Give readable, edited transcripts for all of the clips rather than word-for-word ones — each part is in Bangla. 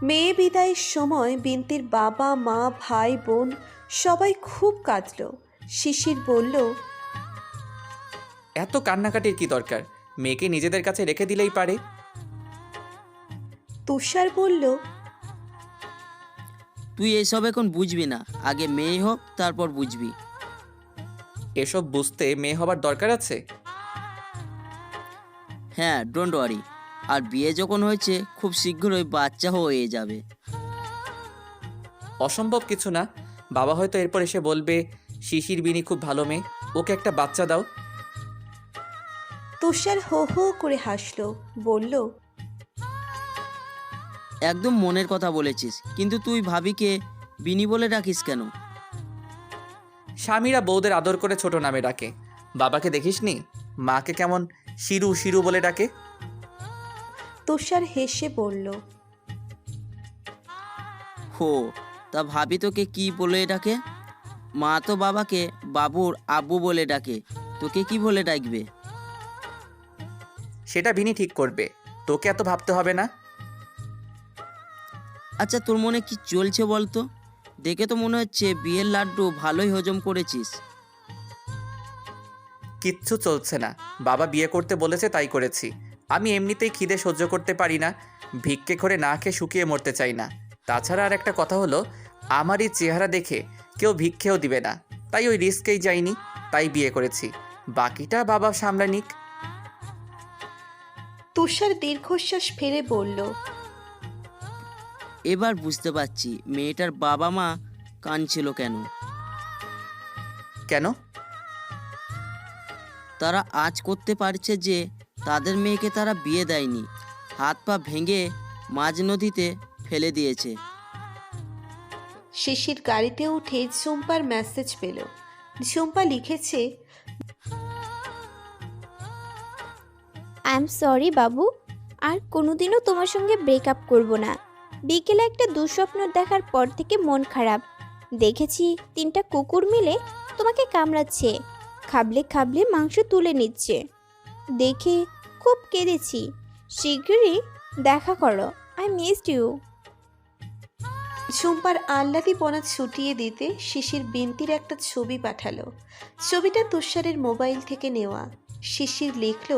মেয়ে বিদায়ের সময় বিন্তির বাবা মা ভাই বোন সবাই খুব কাঁদল। শিশির বলল, এত কান্নাকাটির কি দরকার? মেয়েকে নিজেদের কাছে রেখে দিলেই পারে। তুষার বলল, তুই এসব এখন বুঝবি না, আগে মেয়ে হোক তারপর বুঝবি। এসব বুঝতে মেয়ে হবার দরকার আছে? হ্যাঁ, ডোন্ট ওয়ারি। আর বিয়ে যখন হয়েছে খুব শীঘ্রই বাচ্চা হয়ে যাবে। অসম্ভব কিছু না। বাবা হয়তো এরপর এসে বলবে, শিশির বিনি খুব ভালো মেয়ে, ওকে একটা বাচ্চা দাও। তুষার হো হো করে হাসল, বলল, একদম মনের কথা বলেছিস, কিন্তু তুই ভাবিকে বিনি বলে ডাকিস কেন? স্বামীরা বউদের আদর করে ছোট নামে ডাকে। বাবাকে দেখিসনি মাকে কেমন শিরু শিরু বলে ডাকে? তুষার হেসে বলল, হো, তা ভাবি তোকে কি বলে ডাকে? মা তো বাবাকে বাবুর আব্বু বলে ডাকে, তোকে কি বলে ডাকবে? সেটা বিনি ঠিক করবে, তোকে এত ভাবতে হবে না। আচ্ছা, তোর মনে কি চলছে বলতো? দেখে তো মনে হচ্ছে বিয়ের লাড্ডু ভালোই হজম করেছিস। কিচ্ছু চলছে না, বাবা বিয়ে করতে বলেছে তাই করেছি। আমি এমনিতেই খিদে সহ্য করতে পারি না, ভিক্ষে করে না খেয়ে শুকিয়ে মরতে চাই না। তাছাড়া আর একটা কথা হলো, আমার এই চেহারা দেখে কেউ ভিক্ষেও দিবে না, তাই ওই রিস্কেই যাইনি, তাই বিয়ে করেছি। বাকিটা বাবা সামলা নিক। তুষার দীর্ঘশ্বাস ফেলে বলল, এবার বুঝতে পারছি মেয়েটার বাবা মা কাঁদছিল কেন। কেন? তারা আজ করতে পারছে যে তাদের মেয়েকে তারা বিয়ে দেয়নি, হাত পা ভেঙে মাঝ নদীতে ফেলে দিয়েছে। শিশির গাড়িতে উঠে ঝুম্পার মেসেজ পেল। ঝুম্পা লিখেছে, আই এম সরি বাবু, আর কোনোদিনও তোমার সঙ্গে ব্রেকআপ করব না। বিকেলে একটা দুঃস্বপ্ন দেখার পর থেকে মন খারাপ। দেখেছি 3টা কুকুর মিলে তোমাকে কামড়াচ্ছে, খাবলে খাবলে মাংস তুলে নিচ্ছে। দেখে খুব কেঁদেছি। শীঘ্রই দেখা করো, আই মিসড ইউ। ঝুম্পার আহ্লাদীপনা ছুটিয়ে দিতে শিশির বিন্তির একটা ছবি পাঠালো। ছবিটা তুষারের মোবাইল থেকে নেওয়া। শিশির লিখল,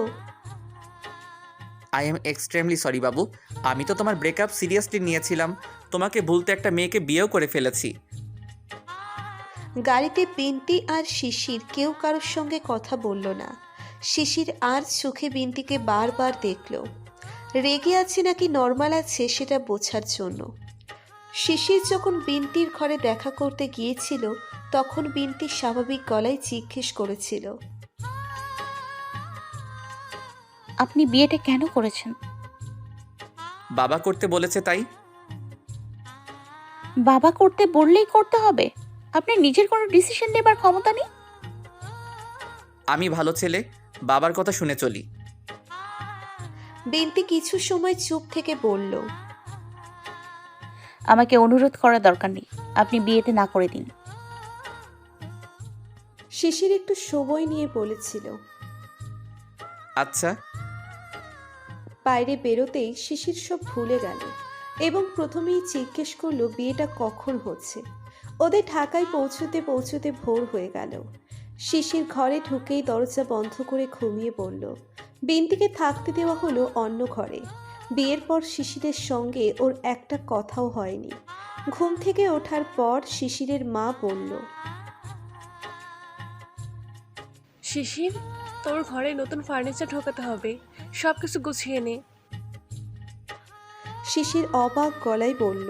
আই এম এক্সট্রিমলি সরি বাবু, আমি তো তোমার ব্রেকআপ সিরিয়াসলি নিয়েছিলাম, তোমাকে ভুলতে একটা মেয়েকে বিয়েও করে ফেলেছি। গাড়িতে বিন্তি আর শিশির কেউ কারোর সঙ্গে কথা বলল না। শিশির আর চোখে বিন্তিকে বারবার দেখল, রেগে আছে নাকি নর্মাল আছে সেটা বোঝার জন্য। শিশির যখন বিন্তির ঘরে দেখা করতে গিয়েছিল তখন বিন্তি স্বাভাবিক গলায় জিজ্ঞেস করেছিল, আপনি বিয়েটা কেন করেছেন? বাবা করতে বলেছে তাই। বাবা করতে বললেই করতে হবে? আপনার নিজের কোনো ডিসিশন নেবার ক্ষমতা নেই? আমি ভালো ছেলে, বাবার কথা শুনে চলি। বিন্তি কিছু সময় চুপ থেকে বলল, আমাকে অনুরোধ করার দরকার নেই, আপনি বিয়েতে না করে দিন। শিশির একটু সময় নিয়ে বলেছিল। আচ্ছা। বাইরে বেরোতেই শিশির সব ভুলে গেল এবং প্রথমেই জিজ্ঞেস করলো বিয়েটা কখন হচ্ছে। ওদের ঢাকায় পৌঁছতে পৌঁছতে ভোর হয়ে গেল। শিশির ঘরে ঢুকেই দরজা বন্ধ করে ঘুমিয়ে পড়ল। বিন্তিকে থাকতে দেওয়া হলো অন্য ঘরে। বিয়ের পর শিশিরের সঙ্গে ওর একটা কথাও হয়নি। ঘুম থেকে ওঠার পর শিশিরের মা বলল, শিশির, তোর ঘরে নতুন ফার্নিচার ঢোকাতে হবে, সব কিছু গুছিয়ে নে। শিশির অবাক গলায় বলল,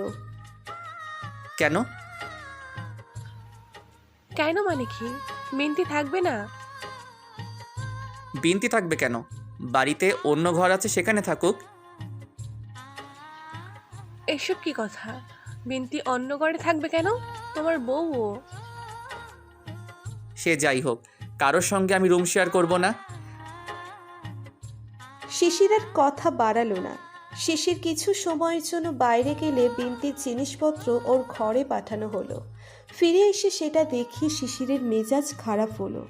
কেন? কেন মানে কি? মিন্তি থাকবে না? বিনতি থাকবে কেন? বাড়িতে অন্য ঘর আছে, সেখানে থাকুক। এসব কি কথা? মিন্তি অন্য ঘরে থাকবে কেন? তোমার বউও। সে যাই হোক, কারোর সঙ্গে আমি রুম শেয়ার করব না। শিশিরের কথা বাড়ালো না। শিশির কিছু সময়ের জন্য বাইরে গেলে বিন্তির জিনিসপত্র ওর ঘরে পাঠানো হলো। ফিরে এসে সেটা দেখে শিশিরের মেজাজ খারাপ হলো।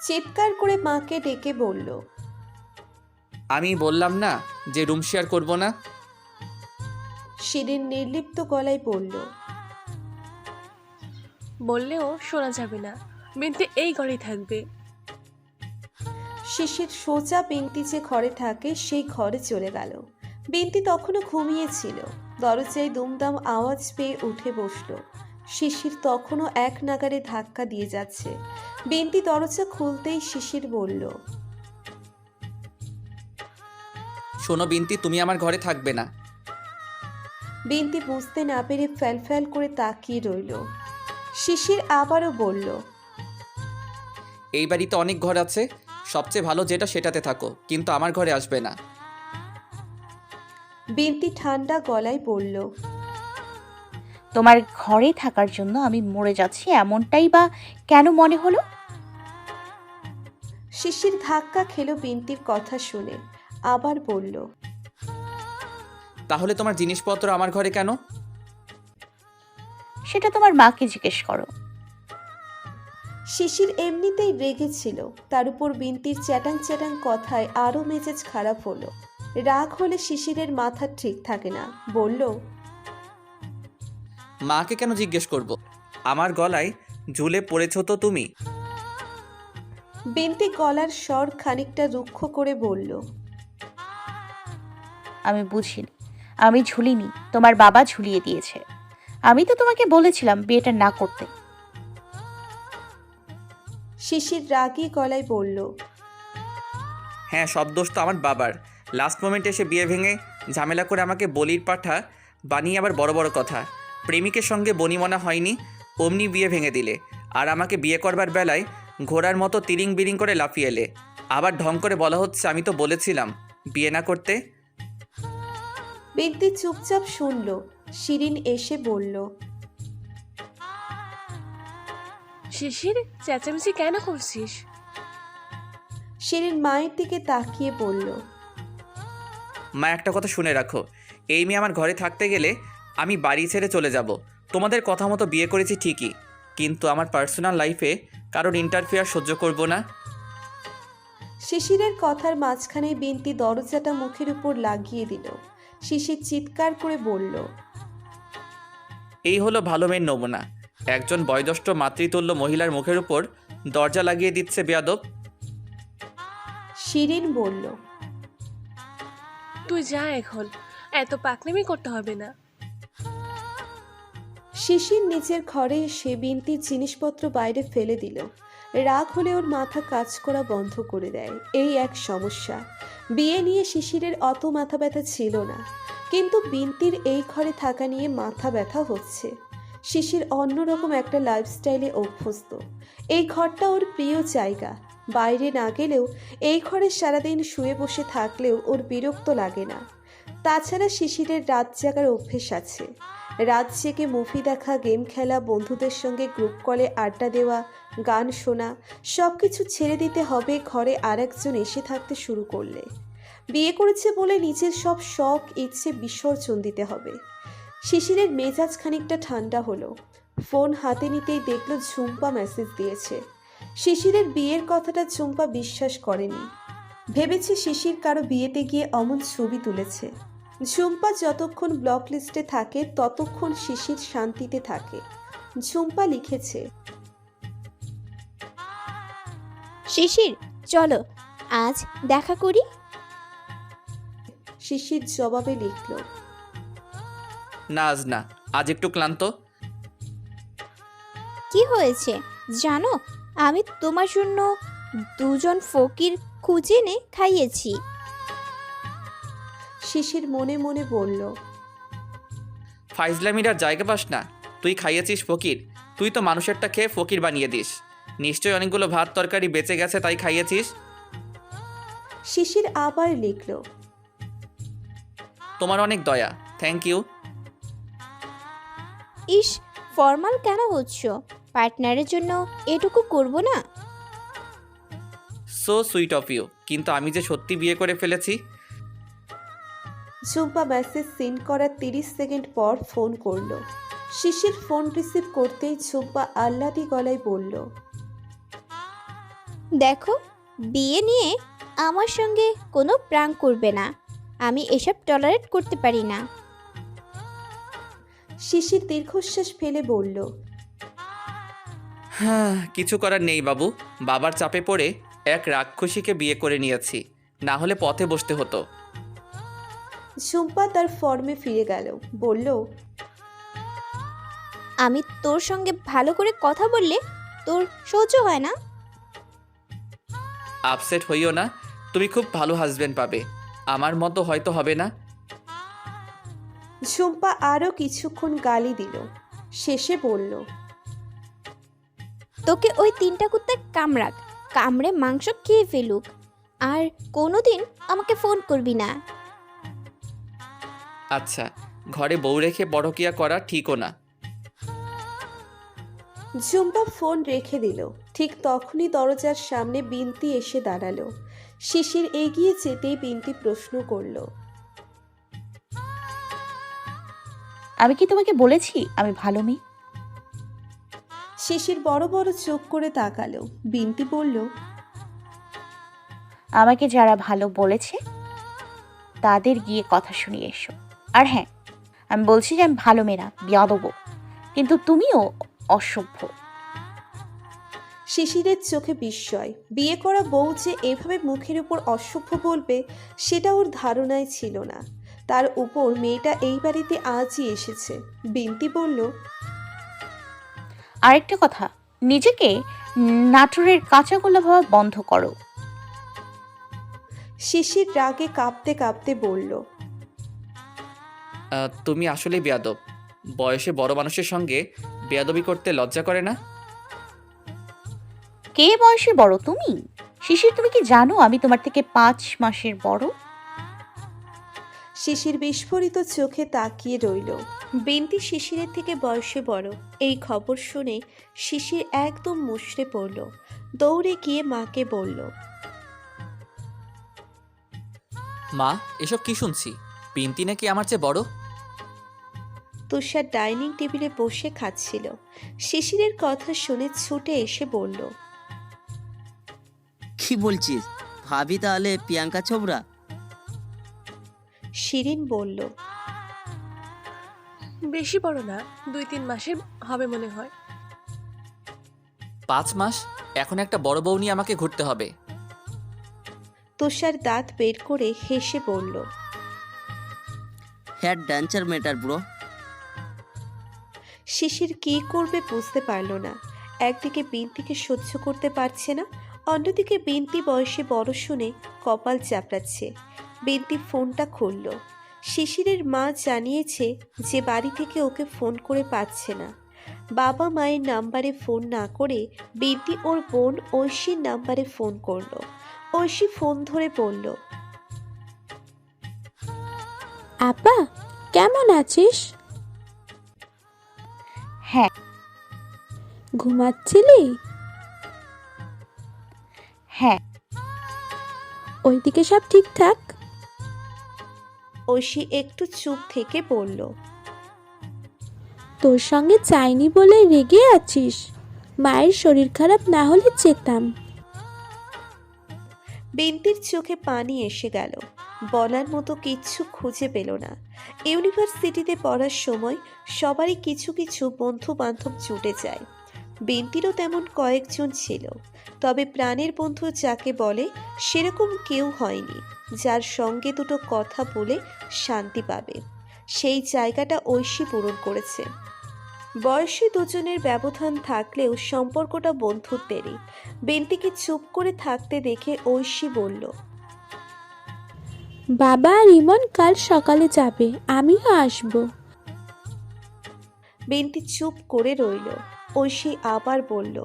চিৎকার করে মাকে ডেকে বলল, আমি বললাম না যে রুম শেয়ার করব না। শিরিন নির্লিপ্ত গলায় বলল। বললেও শোনা যাবে না, বিনতি এই ঘরেই থাকবে। শিশির সোজা বিনতি যে ঘরে থাকে সেই ঘরে চলে গেল। বিনতি তখনও ঘুমিয়েছিল। দরজায় দুমদাম আওয়াজ পেয়ে উঠে বসলো। শিশির তখনও এক নাগাড়ে ধাক্কা দিয়ে যাচ্ছে। বিনতি দরজা খুলতেই শিশির বলল। শোনো বিনতি, তুমি আমার ঘরে থাকবে না। বিনতি বুঝতে না পেরে ফ্যাল ফ্যাল করে তাকিয়ে রইল। শিশির আবারও বলল। এই বাড়িতে অনেক ঘর আছে, সবচেয়ে ভালো যেটা সেটাতে থাকো, কিন্তু আমার ঘরে আসবে না। বিনতি ঠান্ডা গলায় বলল। তোমার ঘরে থাকার জন্য আমি মরে যাচ্ছি এমনটাই বা কেন মনে হলো? শিশির ধাক্কা খেল বিনতির কথা শুনে। আবার বলল। তাহলে তোমার জিনিসপত্র আমার ঘরে কেন? সেটা তোমার মাকে জিজ্ঞেস করো। শিশির এমনিতেই রেগেছিল, তার উপর বিনতির চ্যাটাং চ্যাটাং কথায় আরও মেজাজ খারাপ হলো। রাগ হলে শিশিরের মাথা ঠিক থাকে না। বলল। মাকে কেন জিজ্ঞেস করব? আমার গলায় ঝুলে পড়েছো তো তুমি। বিনতি গলার স্বর খানিকটা রুক্ষ করে বলল। আমি বুঝিনি, আমি ঝুলিনি, তোমার বাবা ঝুলিয়ে দিয়েছে। আমি তো তোমাকে বলেছিলাম বিয়েটা না করতে। শিশির রাগী গলায় বলল। হ্যাঁ, সব দোষ তো আমার বাবার। লাস্ট মোমেন্টে এসে বিয়ে ভেঙে ঝামেলা করে আমাকে বলির পাঠা বানিয়ে আবার বড় বড় কথা। প্রেমিকের সঙ্গে বনিমনা হয়নি, অমনি বিয়ে ভেঙে দিলে। আর আমাকে বিয়ে করবার বেলায় ঘোড়ার মতো তিরিং বিরিং করে লাফিয়ে এলে। আবার ঢং করে বলা হচ্ছে আমি তো বলেছিলাম বিয়ে না করতে। বিনতি চুপচাপ শুনল। শিরিন এসে বলল। শিশির, চেঁচামেচি কেন করছিস? শিরিন মায়ের দিকে তাকিয়ে বলল। মা, একটা কথা শুনে রাখো, এই মেয়ে আমার ঘরে থাকতে গেলে আমি বাড়ি ছেড়ে চলে যাব। তোমাদের কথা মতো বিয়ে করেছি ঠিকই, কিন্তু আমার পার্সোনাল লাইফে কারোর ইন্টারফেয়ার সহ্য করব না। শিশিরের কথার মাঝখানে বিনতি দরজাটা মুখের উপর লাগিয়ে দিল। শিশির চিৎকার করে বলল। এই হলো ভালো মেয়ের নমুনা। একজন বয়োজ্যেষ্ঠ মাতৃতুল্য মহিলার মুখের উপর দরজা লাগিয়ে দিচ্ছে বেয়াদব। শিরিন বলল। তুই যা, এখন এত পাকনামি করতে হবে না। শিশির নিচের ঘরে এসে বিনতির জিনিসপত্র বাইরে ফেলে দিল। রাগ হলে ওর মাথা কাজ করা বন্ধ করে দেয়, এই এক সমস্যা। বিয়ে নিয়ে শিশিরের অত মাথা ব্যথা ছিল না, কিন্তু বিনতির এই ঘরে থাকা নিয়ে মাথা ব্যথা হচ্ছে। শিশির অন্যরকম একটা লাইফস্টাইলে অভ্যস্ত। এই ঘরটা ওর প্রিয় জায়গা। বাইরে না গেলেও এই ঘরে সারাদিন শুয়ে বসে থাকলেও ওর বিরক্ত লাগে না। তাছাড়া শিশিরের রাত জাগার অভ্যেস আছে। রাত জেগে মুভি দেখা, গেম খেলা, বন্ধুদের সঙ্গে গ্রুপ কলে আড্ডা দেওয়া, গান শোনা, সব কিছু ছেড়ে দিতে হবে ঘরে আরেকজন এসে থাকতে শুরু করলে। বিয়ে করেছে বলে নিজের সব শখ ইচ্ছে বিসর্জন দিতে হবে। শিশিরের মেজাজ খানিকটা ঠান্ডা হলো। ফোন হাতে নিতেই দেখলো ঝুম্পা মেসেজ দিয়েছে। শিশিরের বিয়ের কথাটা ঝুম্পা বিশ্বাস করেনি। ভেবেছে শিশির কারো বিয়েতে গিয়ে অমন ছবি তুলেছে। ঝুম্পা যতক্ষণ ব্লক লিস্টে থাকে ততক্ষণ শিশির শান্তিতে থাকে। ঝুম্পা লিখেছে। শিশির, চলো আজ দেখা করি। শিশির জবাবে লিখল। না, আজ না, আজ একটু ক্লান্ত। কি হয়েছে জানো? আমি তোমার জন্য দুজন ফকির খুঁজে এনে খাইয়েছি। শিশির মনে মনে বলল। ফাইজলামির আর জায়গা পাস না। তুই খাইয়েছিস ফকির? তুই তো মানুষেরটা খেয়ে ফকির বানিয়ে দিস। নিশ্চয়ই অনেকগুলো ভাত তরকারি বেঁচে গেছে তাই খাইয়েছিস। শিশির আবার লিখল। তোমার অনেক দয়া, থ্যাংক ইউ। ইস, ফর্মাল কেন হচ্ছ? পার্টনারের জন্য এটুকু করব না? সো সুইট অফ ইউ, কিন্তু আমি যে সত্যি বিয়ে করে ফেলেছি। ঝুম্পা মেসেজ সিন করার 30 সেকেন্ড পর ফোন করলো। শিশির ফোন রিসিভ করতেই ঝুম্পা আহ্লাদি গলায় বলল। দেখো, বিয়ে নিয়ে আমার সঙ্গে কোনো প্রাঙ্ক করবে না, আমি এসব টলারেট করতে পারি না। শিশির দীর্ঘশ্বাস ফেলে বলল, হ্যাঁ, কিছু করার নেই বাবু। বাবার চাপে পড়ে এক রাক্ষসীকে বিয়ে করে নিয়েছি, না হলে পথে বসতে হতো। ঝুম্পা তার ফর্মে ফিরে গেল, বলল, আমি তোর সঙ্গে ভালো করে কথা বললে তোর সহ্য হয় না? আপসেট হইও না, তুমি খুব ভালো হাজবেন্ড পাবে, আমার মতো হয়তো হবে না। ঝুম্পা আরও কিছুক্ষণ গালি দিল, শেষে বলল, তোকে ওই 3টা কুত্তা কামড়াক, কামড়ে মাংস খেয়ে ফেলুক, আর কোনোদিন আমাকে ফোন করবি না। আচ্ছা, ঘরে বউ রেখে পরকিয়া করা ঠিকও না। ঝুম্পা ফোন রেখে দিল। ঠিক তখনই দরজার সামনে বিনতি এসে দাঁড়ালো। শিশির এগিয়ে যেতেই বিনতি প্রশ্ন করল, আমি কি তোমাকে বলেছি আমি ভালো মেয়ে? শিশির বড় বড় চোখ করে তাকালো। বিনতি বলল, আমাকে যারা ভালো বলেছে তাদের গিয়ে কথা শুনিয়ে এসো। আর হ্যাঁ, আমি বলছি যে আমি ভালো মেয়ে না, বিয়াদব, কিন্তু তুমিও অসভ্য। শিশিরের চোখে বিস্ময়। বিয়ে করা বউ যে এভাবে মুখের উপর অসভ্য বলবে সেটা ওর ধারণায় ছিল না। তার উপর মেয়েটা এই বাড়িতে আজই এসেছে। বিনতি বলল, আরেকটা কথা, নিজেকে নাটোরের কাঁচা গোলা ভাবা বন্ধ করো। শিশির রাগে কাঁপতে কাঁপতে বলল, তুমি আসলে বেয়াদব। বয়সে বড় মানুষের সঙ্গে বেয়াদবি করতে লজ্জা করে না? কে বয়সে বড়? তুমি? শিশির, তুমি কি জানো আমি তোমার থেকে 5 মাসের বড়? শিশির বিস্ফোরিত চোখে তাকিয়ে রইল। বিনতি শিশিরের থেকে বয়সে বড়, এই খবর শুনে শিশির একদম মুষড়ে পড়ল। দৌড়ে গিয়ে মাকে বলল, মা, এসব কি শুনছি? পিন্তি নাকি আমার চেয়ে বড়? তুষার ডাইনিং টেবিলে বসে খাচ্ছিল। শিশিরের কথা শুনে ছুটে এসে বলল, কি বলছিস? ভাবি তাহলে প্রিয়াঙ্কা চোপড়া? শিরিন বলল, বেশি বড় না, 2-3 মাসের হবে মনে হয়। 5 মাস? এখন একটা বড় বউ নিয়ে আমাকে ঘুরতে হবে? তুষার দাঁত বের করে হেসে বলল, হ্যাড ড্যান্সার ম্যাটার ব্রো। শিশির কী করবে বুঝতে পারল না। একদিকে বিনতিকে সহ্য করতে পারছে না, অন্যদিকে বিনতি বয়সে বড় শুনে কপাল চাপড়াচ্ছে। বিনতি ফোনটা খুলল। শিশিরের মা জানিয়েছে যে বাড়ি থেকে ওকে ফোন করে পাচ্ছে না। বাবা মায়ের নাম্বারে ফোন না করে বিনতি ওর বোন ঐশীর নাম্বারে ফোন করলো। ঐশী ফোন ধরে বলল, আপা কেমন আছিস? হ্যাঁ। ঘুমাচ্ছিলি? হ্যাঁ। ওইদিকে সব ঠিকঠাক? ঐশী একটু চুপ থেকে বলল, তোর সঙ্গে চাইনি বলে রেগে আছিস? মায়ের শরীর খারাপ না হলে যেতাম। বিনতির চোখে পানি এসে গেল। বলার মতো কিচ্ছু খুঁজে পেল না। ইউনিভার্সিটিতে পড়ার সময় সবারই কিছু কিছু বন্ধু বান্ধব জুটে যায়। বিনতিরও তেমন কয়েকজন ছিল, তবে প্রাণের বন্ধু যাকে বলে সেরকম কেউ হয়নি যার সঙ্গে দুটো কথা বলে শান্তি পাবে। সেই জায়গাটা ঐশী পূরণ করেছে। বয়সে দুজনের ব্যবধান থাকলেও সম্পর্কটা বন্ধুত্বেরই। বিনতিকে চুপ করে থাকতে দেখে ঐশী বলল, বাবা আর ইমন কাল সকালে যাবে, আমিও আসবো। বিনতি চুপ করে রইল। ঐশী আবার বলল,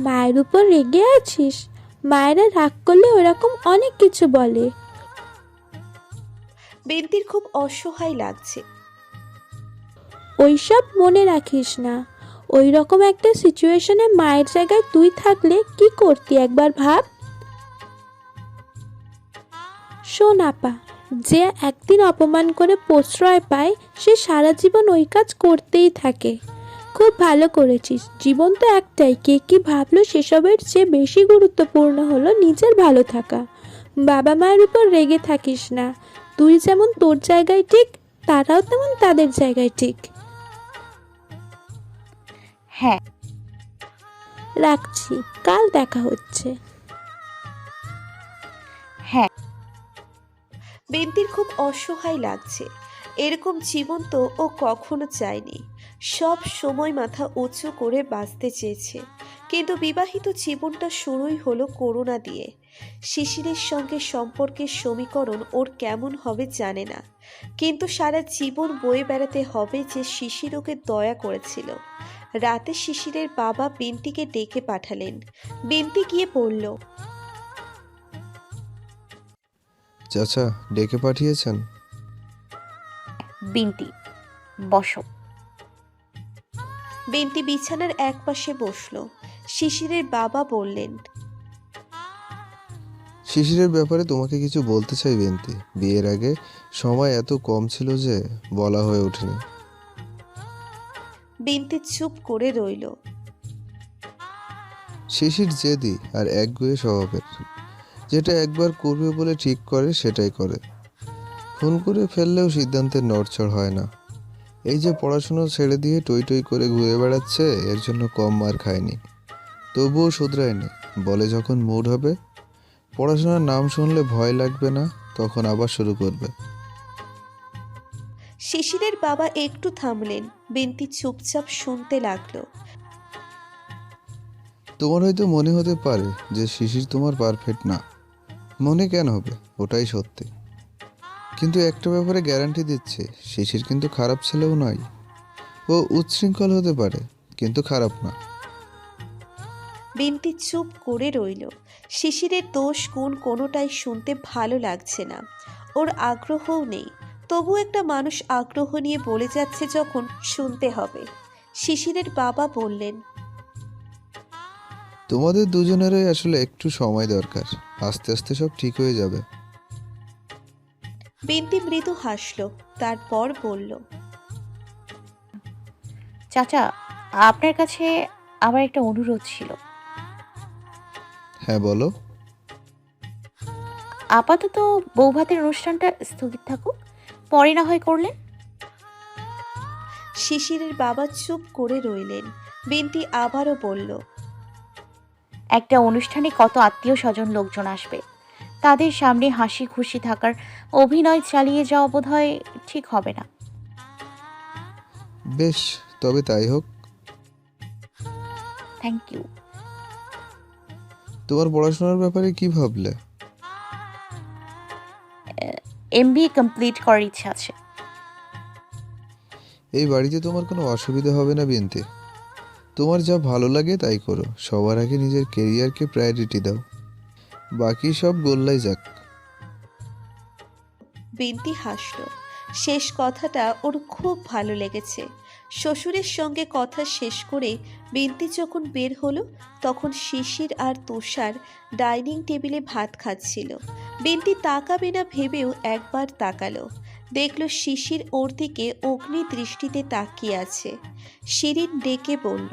মায়ের উপর রেগে আছিস? মায়েরা রাগ করলে ওরকম অনেক কিছু বলে। বিনতির খুব অসহায় লাগছে। ওইসব মনে রাখিস না। ওই রকম একটা সিচুয়েশনে মায়ের জায়গায় তুই থাকলে কি করতি একবার ভাব। শোন আপা, যে একদিন অপমান করে প্রশ্রয় পায় সে সারা জীবন ওই কাজ করতেই থাকে। খুব ভালো করেছিস। জীবন তো একটাই, কে কি ভাবলো সেসবের চেয়ে বেশি গুরুত্বপূর্ণ হলো নিজের ভালো থাকা। বাবা মায়ের উপর রেগে থাকিস না। তুই যেমন তোর জায়গায় ঠিক, তারাও তেমন তাদের জায়গায় ঠিক। হ্যাঁ। রাখছি, কাল দেখা হচ্ছে। হ্যাঁ। বিন্তির খুব অসহায় লাগছে। এরকম জীবন তো ও কখনো চায়নি। সব সময় মাথা উঁচু করে বাঁচতে চেয়েছে, কিন্তু বিবাহিত জীবনটা শুরুই হলো করোনা দিয়ে। শিশিরের সঙ্গে সম্পর্কের সমীকরণ ওর কেমন হবে জানে না, কিন্তু সারা জীবন বয়ে বেড়াতে হবে যে শিশির ওকে দয়া করেছিল। রাতে শিশিরের বাবা বিন্তিকে ডেকে পাঠালেন। বিন্তি গিয়ে পড়ল। চাচা ডেকে পাঠিয়েছেন? বিন্তি, বসো। বিন্তি বিছানার একপাশে বসলো। শিশিরের বাবা বললেন, শিশিরের ব্যাপারে তোমাকে কিছু বলতে চাই বিন্তি। বিয়ের আগে সময় এত কম ছিল যে বলা হয়ে ওঠেনি। বিন্তি চুপ করে রইল। শিশির জেদি আর একগুঁয়ে স্বভাবের। যেটা একবার করবে বলে ঠিক করে সেটাই করে। ফোন করে ফেললেও সিদ্ধান্তের নড়চড় হয় না। এই যে পড়াশুনো ছেড়ে দিয়ে টই টই করে ঘুরে বেড়াচ্ছে, এর জন্য কম মার খায়নি, তবুও শুধরায়নি। বলে যখন মুড হবে, পড়াশোনার নাম শুনলে ভয় লাগবে না, তখন আবার শুরু করবে। শিশিরের বাবা একটু থামলেন। বিন্তি চুপচাপ শুনতে লাগলো। তোমার হয়তো মনে হতে পারে যে শিশির তোমার পারফেক্ট না। মনে কেন হবে, ওটাই সত্যি। কিন্তু একটা ব্যাপারে গ্যারান্টি দিচ্ছে, শিশির কিন্তু খারাপ ছেলেও নয়। ও উচ্ছৃঙ্খল হতে পারে, কিন্তু খারাপ না। বিন্তি চুপ করে রইল। শিশিরের দোষ গুণ কোনোটাই শুনতে ভালো লাগছে না। ওর আগ্রহও নেই, তবু একটা মানুষ আগ্রহ নিয়ে বলে যাচ্ছে যখন শুনতে হবে। শিশিরের বাবা বললেন, তোমাদের দুজনেরই আসলে একটু সময় দরকার। আস্তে আস্তে সব ঠিক হয়ে যাবে। বিন্তি মৃদু হাসল, তারপর বলল, চাচা, আপনার কাছে আমার একটা অনুরোধ ছিল। হ্যাঁ বলো। আপাতত বৌভাতের অনুষ্ঠানটা স্থগিত থাকুক, পরে না হয় করলেন। শিশিরের বাবা চুপ করে রইলেন। বিন্তি আবারও বলল, একটা অনুষ্ঠানে কত আত্মীয় স্বজন লোকজন আসবে, তাদের সামনে হাসি খুশি থাকার অভিনয় চালিয়ে যাওয়া বোধহয় ঠিক হবে না। বেশ, তবে তাই হোক। Thank you. তোমার পড়াশোনার ব্যাপারে কি ভাবলে? MBA কমপ্লিট করার ইচ্ছা আছে। এই বাড়িতে তোমার কোনো অসুবিধা হবে না বিনতে। তোমার যা ভালো লাগে তাই করো। সবার আগে নিজের কেরিয়ারকে প্রায়োরিটি দাও, বাকি সব গোল্লাই যাক। বিন্তি হাসল। শেষ কথাটা ওর খুব ভালো লেগেছে। শ্বশুরের সঙ্গে কথা শেষ করে বিন্তি যখন বের হলো, তখন শিশির আর তুষার ডাইনিং টেবিলে ভাত খাচ্ছিল। বিন্তি তাকাবে না ভেবেও একবার তাকালো। দেখল শিশির ওর দিকে অগ্নি দৃষ্টিতে তাকিয়ে আছে। শিরিন ডেকে বলল,